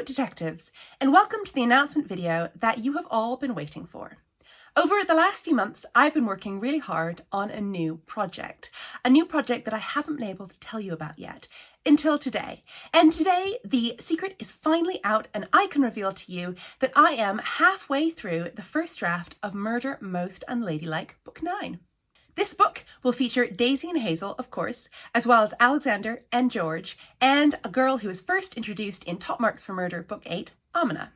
Hello, detectives, and welcome to the announcement video that you have all been waiting for. Over the last few months, I've been working really hard on a new project that I haven't been able to tell you about yet until today. And today, the secret is finally out and I can reveal to you that I am halfway through the first draft of Murder Most Unladylike Book 9. This book will feature Daisy and Hazel, of course, as well as Alexander and George, and a girl who was first introduced in Top Marks for Murder, Book 8, Amina.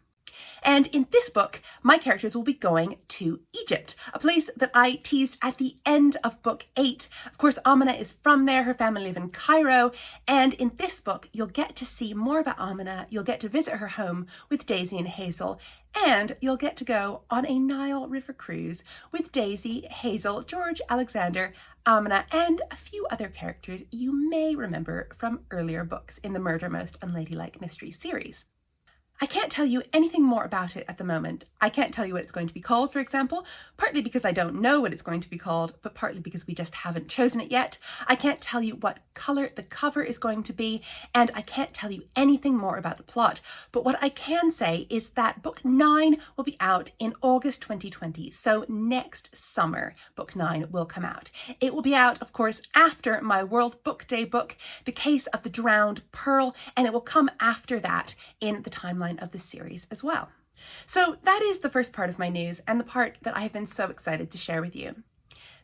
And in this book, my characters will be going to Egypt, a place that I teased at the end of Book 8. Of course, Amina is from there, her family live in Cairo, and in this book, you'll get to see more about Amina, you'll get to visit her home with Daisy and Hazel, and you'll get to go on a Nile River cruise with Daisy, Hazel, George, Alexander, Amina, and a few other characters you may remember from earlier books in the Murder Most Unladylike Mystery series. I can't tell you anything more about it at the moment. I can't tell you what it's going to be called, for example, partly because I don't know what it's going to be called, but partly because we just haven't chosen it yet. I can't tell you what color the cover is going to be, and I can't tell you anything more about the plot. But what I can say is that Book 9 will be out in August 2020, so next summer, Book 9 will come out. It will be out, of course, after my World Book Day book, The Case of the Drowned Pearl, and it will come after that in the timeline of the series as well. So that is the first part of my news and the part that I have been so excited to share with you.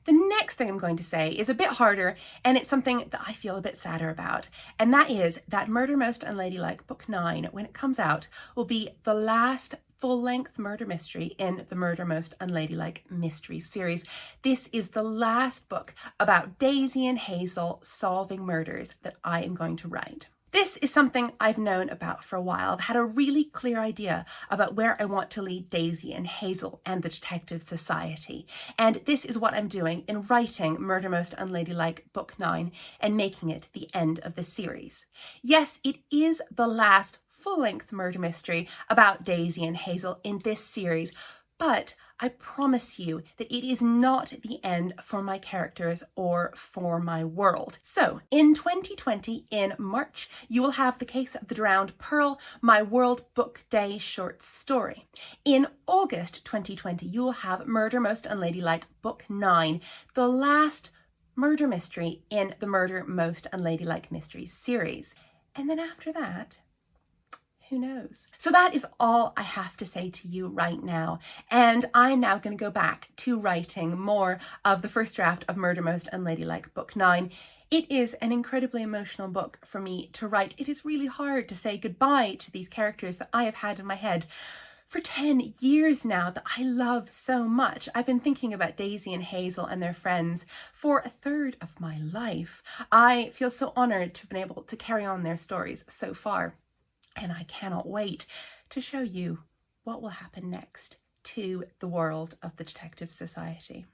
The next thing I'm going to say is a bit harder, and it's something that I feel a bit sadder about, and that is that Murder Most Unladylike Book 9, when it comes out, will be the last full-length murder mystery in the Murder Most Unladylike Mystery series. This is the last book about Daisy and Hazel solving murders that I am going to write. This is something I've known about for a while. I've had a really clear idea about where I want to lead Daisy and Hazel and the Detective Society. And this is what I'm doing in writing Murder Most Unladylike Book 9 and making it the end of the series. Yes, it is the last full-length murder mystery about Daisy and Hazel in this series, but I promise you that it is not the end for my characters or for my world. So in 2020, in March, you will have The Case of the Drowned Pearl, my World Book Day short story. In August 2020, you will have Murder Most Unladylike Book 9, the last murder mystery in the Murder Most Unladylike Mysteries series. And then after that, who knows? So that is all I have to say to you right now. And I'm now going to go back to writing more of the first draft of Murder Most Unladylike Book 9. It is an incredibly emotional book for me to write. It is really hard to say goodbye to these characters that I have had in my head for 10 years now that I love so much. I've been thinking about Daisy and Hazel and their friends for a third of my life. I feel so honored to have been able to carry on their stories so far. And I cannot wait to show you what will happen next to the world of the Detective Society.